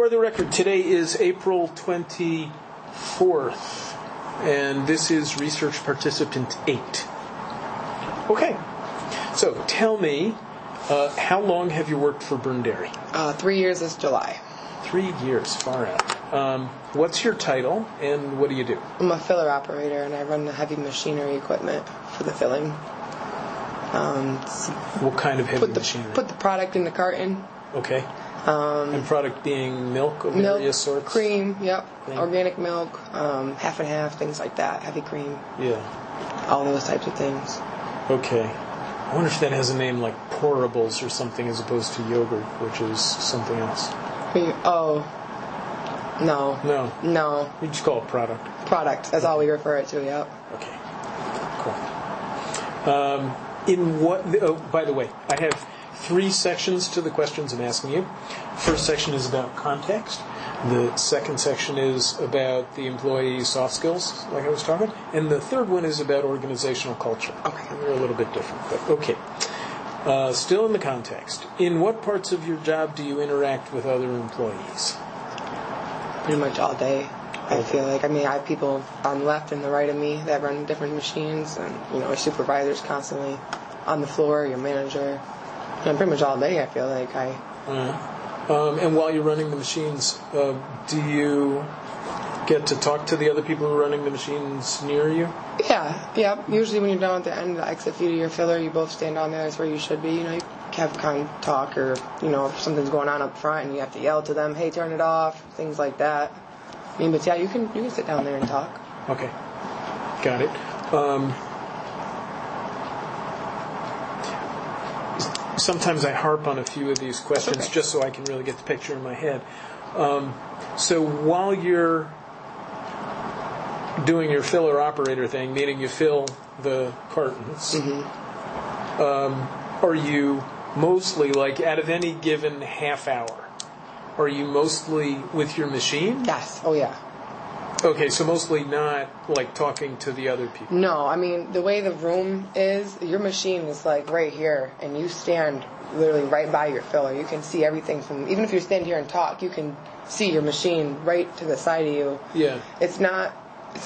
For the record, today is April 24th, and this is Research Participant 8. Okay, so tell me, how long have you worked for Byrne Dairy? 3 years this July. 3 years, far out. What's your title, and what do you do? I'm a filler operator, and I run the heavy machinery equipment for the filling. What kind of heavy machinery? Put the product in the carton. Okay. And product being milk of various sorts? Cream, yep. Cream. Organic milk, half and half, things like that. Heavy cream. Yeah. All those types of things. Okay. I wonder if that has a name like porables or something as opposed to yogurt, which is something else. Oh. No. No. No. We just call it product. Product. That's all we refer it to, yep. Okay. Cool. By the way, I have 3 sections to the questions I'm asking you. First section is about context. The second section is about the employee soft skills, like I was talking. And the third one is about organizational culture. Okay. They're a little bit different, but okay. Still in the context. In what parts of your job do you interact with other employees? Pretty much all day. I feel like, I have people on the left and the right of me that run different machines, and our supervisors constantly on the floor, your manager. Pretty much all day. I feel like and while you're running the machines, do you get to talk to the other people who are running the machines near you? Yeah. Usually when you're down at the end of the exit feed of your filler, you both stand down there. That's where you should be. You have kind of talk, or if something's going on up front and you have to yell to them, hey, turn it off, things like that. But yeah, you can sit down there and talk. Okay, got it. Sometimes I harp on a few of these questions just so I can really get the picture in my head. So while you're doing your filler operator thing, meaning you fill the cartons, are you mostly, like, out of any given half hour, are you mostly with your machine? Yes. Oh, yeah. Okay, so mostly not, like, talking to the other people. No, the way the room is, your machine is, like, right here, and you stand literally right by your filler. You can see everything from, even if you stand here and talk, you can see your machine right to the side of you. Yeah. It's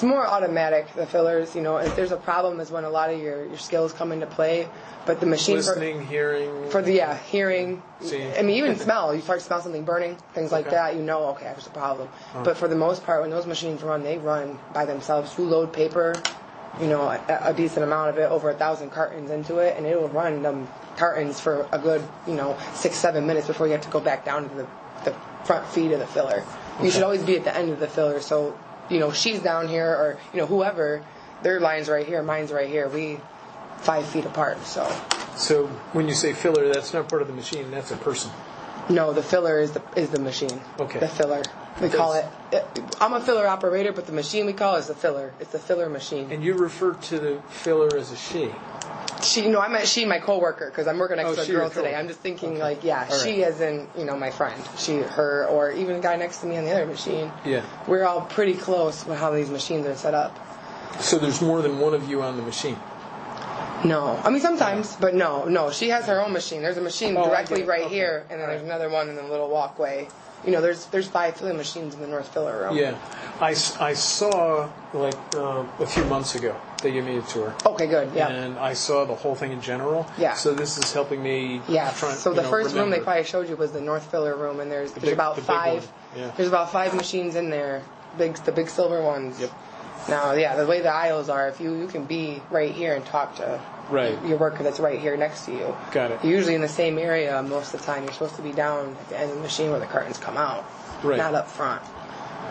more automatic, the fillers, if there's a problem is when a lot of your skills come into play, but the machine... Listening, hearing... hearing. See. Even smell. You start to smell something burning, things like that, okay, there's a problem. But for the most part, when those machines run, they run by themselves. You load paper, a decent amount of it, over 1,000 cartons into it, and it will run them cartons for a good, 6-7 minutes before you have to go back down to the front feed of the filler. You should always be at the end of the filler, so... she's down here, or, whoever, their line's right here, mine's right here. We 5 feet apart, so. So when you say filler, that's not part of the machine, that's a person. No, the filler is the machine. Okay. The filler. We call it, I'm a filler operator, but the machine we call is the filler. It's the filler machine. And you refer to the filler as a she? I meant she, my coworker, because I'm working next to a girl today. I'm just thinking, she as in, my friend. She, her, or even the guy next to me on the other machine. Yeah. We're all pretty close with how these machines are set up. So there's more than one of you on the machine? No. Sometimes, but no. She has her own machine. There's a machine directly right here, and then there's another one in the little walkway. There's 5 filling machines in the North Filler room. Yeah. I saw, a few months ago, they gave me a tour. Okay, good, yeah. And I saw the whole thing in general. Yeah. So this is helping me so the first room they probably showed you was the North Filler room, and there's about 5 there's about 5 machines in there, the big silver ones. Yep. Now, the way the aisles are, if you can be right here and talk to your worker that's right here next to you. Got it. You're usually in the same area most of the time. You're supposed to be down at the end of the machine where the cartons come out, not up front.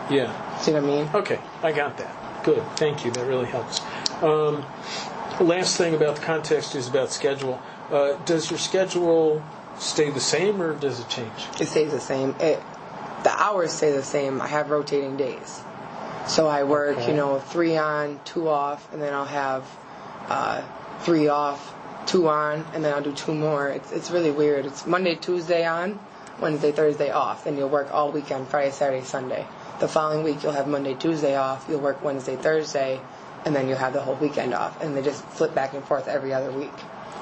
Yeah. See what I mean? Okay, I got that. Good, thank you. That really helps. Last thing about the context is about schedule. Does your schedule stay the same, or does it change? It stays the same. The hours stay the same. I have rotating days. So I work, 3 on, 2 off, and then I'll have 3 off, 2 on, and then I'll do 2 more. It's really weird. It's Monday, Tuesday on, Wednesday, Thursday off. Then you'll work all weekend, Friday, Saturday, Sunday. The following week you'll have Monday, Tuesday off. You'll work Wednesday, Thursday, and then you'll have the whole weekend off. And they just flip back and forth every other week.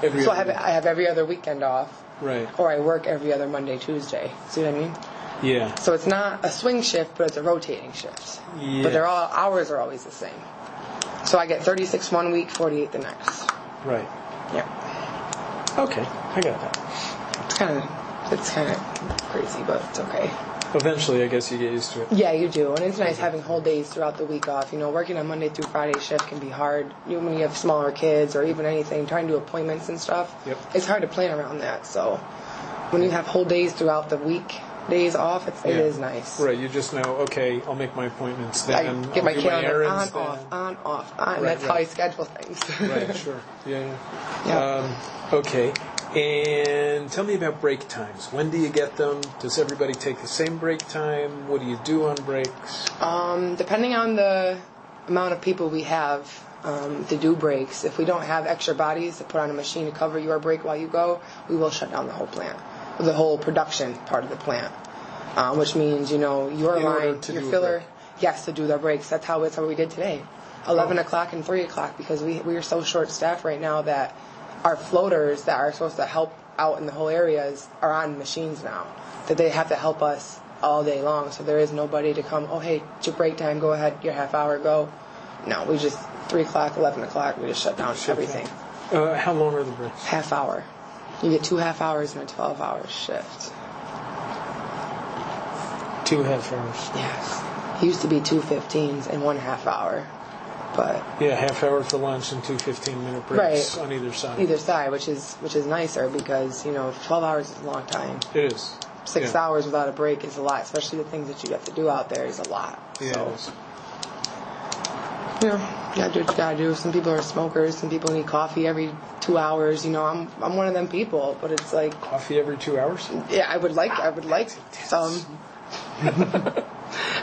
I have every other weekend off. Right. Or I work every other Monday, Tuesday. See what I mean? Yeah. So it's not a swing shift, but it's a rotating shift. Yes. But hours are always the same. So I get 36 one week, 48 the next. Right. Yeah. Okay, I got that. It's kind of crazy, but it's okay. Eventually, I guess you get used to it. Yeah, you do. And it's nice having whole days throughout the week off. Working on Monday through Friday shift can be hard. When you have smaller kids or even anything, trying to do appointments and stuff, Yep. It's hard to plan around that. So when you have whole days throughout the week, days off, it is nice. Right, you just know, okay, I'll make my appointments then. I get my I'll do calendar errands on, off. And Right, that's how right. I schedule things. Right, sure. Yeah. Yeah. Okay. And tell me about break times. When do you get them? Does everybody take the same break time? What do you do on breaks? Depending on the amount of people we have to do breaks, if we don't have extra bodies to put on a machine to cover your break while you go, we will shut down the whole plant, the whole production part of the plant, which means your line, your filler, yes, to do their breaks. That's how we did today, 11 o'clock and 3 o'clock, because we are so short staffed right now that our floaters that are supposed to help out in the whole areas are on machines now, that they have to help us all day long. So there is nobody to come, oh, hey, it's your break time, go ahead, your half hour, go. No, we just, 3 o'clock, 11 o'clock, we just shut down everything. How long are the breaks? Half hour. You get 2 half hours in a 12-hour shift. 2 half hours. Yes. It used to be 2 15s and 1 half hour. But yeah, half hour for lunch and 2 15-minute breaks on either side. Either side, which is nicer because 12 hours is a long time. It is. 6 hours without a break is a lot, especially the things that you have to do out there is a lot. Yeah, so, it is. You gotta do what you gotta do. Some people are smokers. Some people need coffee every 2 hours. I'm one of them people, but it's like coffee every 2 hours. Yeah, I would like some.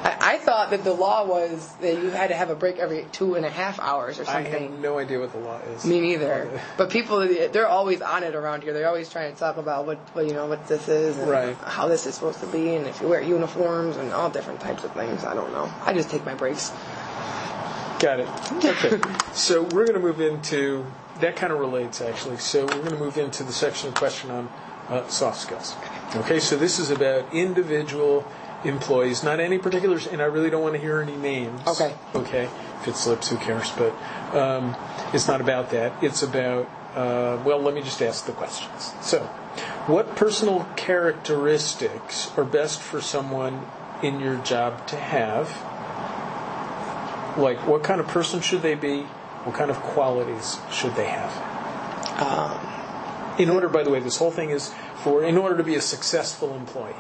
I thought that the law was that you had to have a break every 2.5 hours or something. I have no idea what the law is. Me neither. But people, they're always on it around here. They're always trying to talk about what this is and how this is supposed to be, and if you wear uniforms and all different types of things. I don't know. I just take my breaks. Got it. Okay. So we're going to move into, that kind of relates actually, so we're going to move into the section of question on soft skills. Okay, so this is about individual employees, not any particulars, and I really don't want to hear any names. Okay. Okay. If it slips, who cares? But it's not about that. It's about, let me just ask the questions. So, what personal characteristics are best for someone in your job to have? Like, what kind of person should they be? What kind of qualities should they have? In order, by the way, this whole thing is in order to be a successful employee.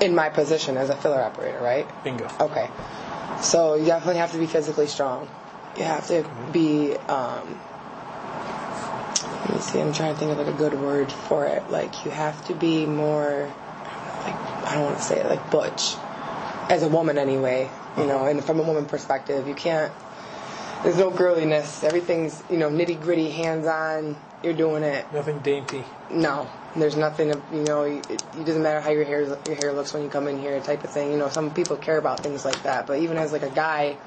In my position as a filler operator, right? Bingo. Okay. So you definitely have to be physically strong. You have to be, let me see, I'm trying to think of a good word for it. Like, you have to be more, I don't want to say it, like butch. As a woman anyway, and from a woman perspective, you can't, there's no girliness. Everything's, nitty gritty, hands on. You're doing it. Nothing dainty. No, there's nothing. It doesn't matter how your hair looks when you come in here, type of thing. Some people care about things like that. But even as a guy,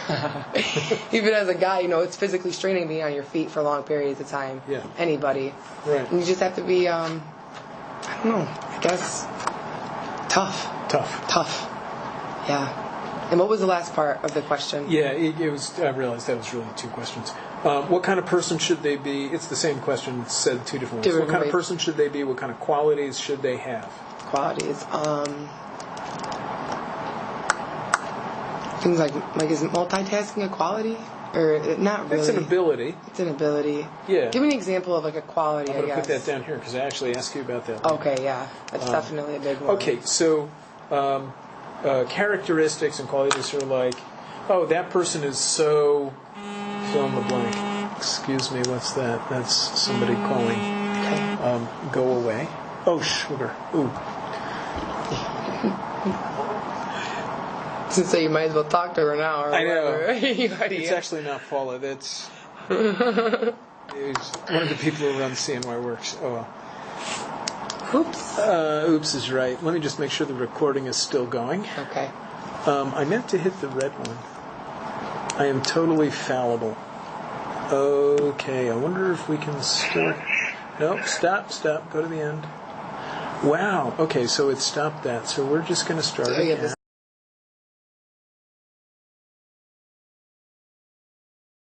it's physically straining being on your feet for long periods of time. Yeah. Anybody. Right. And you just have to be, I don't know. I guess tough. Yeah. And what was the last part of the question? Yeah, it was. I realized that was really 2 questions. What kind of person should they be? It's the same question said 2 different ways. What kind of person should they be? What kind of qualities should they have? Qualities. Things like is multitasking a quality? Or not really? It's an ability. It's an ability. Yeah. Give me an example of a quality, I'm going to put that down here because I actually asked you about that. Okay, yeah. That's definitely a big one. Okay, so characteristics and qualities are like, that person is so fill in the blank. Excuse me, what's that? That's somebody calling. Okay. Go away. Oh, sugar. Ooh. So you might as well talk to her now. Or I know. It's actually not Paula. That's it's one of the people who runs CNY Works. Oh, well. Oops. Oops is right. Let me just make sure the recording is still going. Okay. I meant to hit the red one. I am totally fallible. Okay, I wonder if we can start. Nope, stop, go to the end. Wow. Okay, so it stopped that. So we're just going to start So, yeah, again.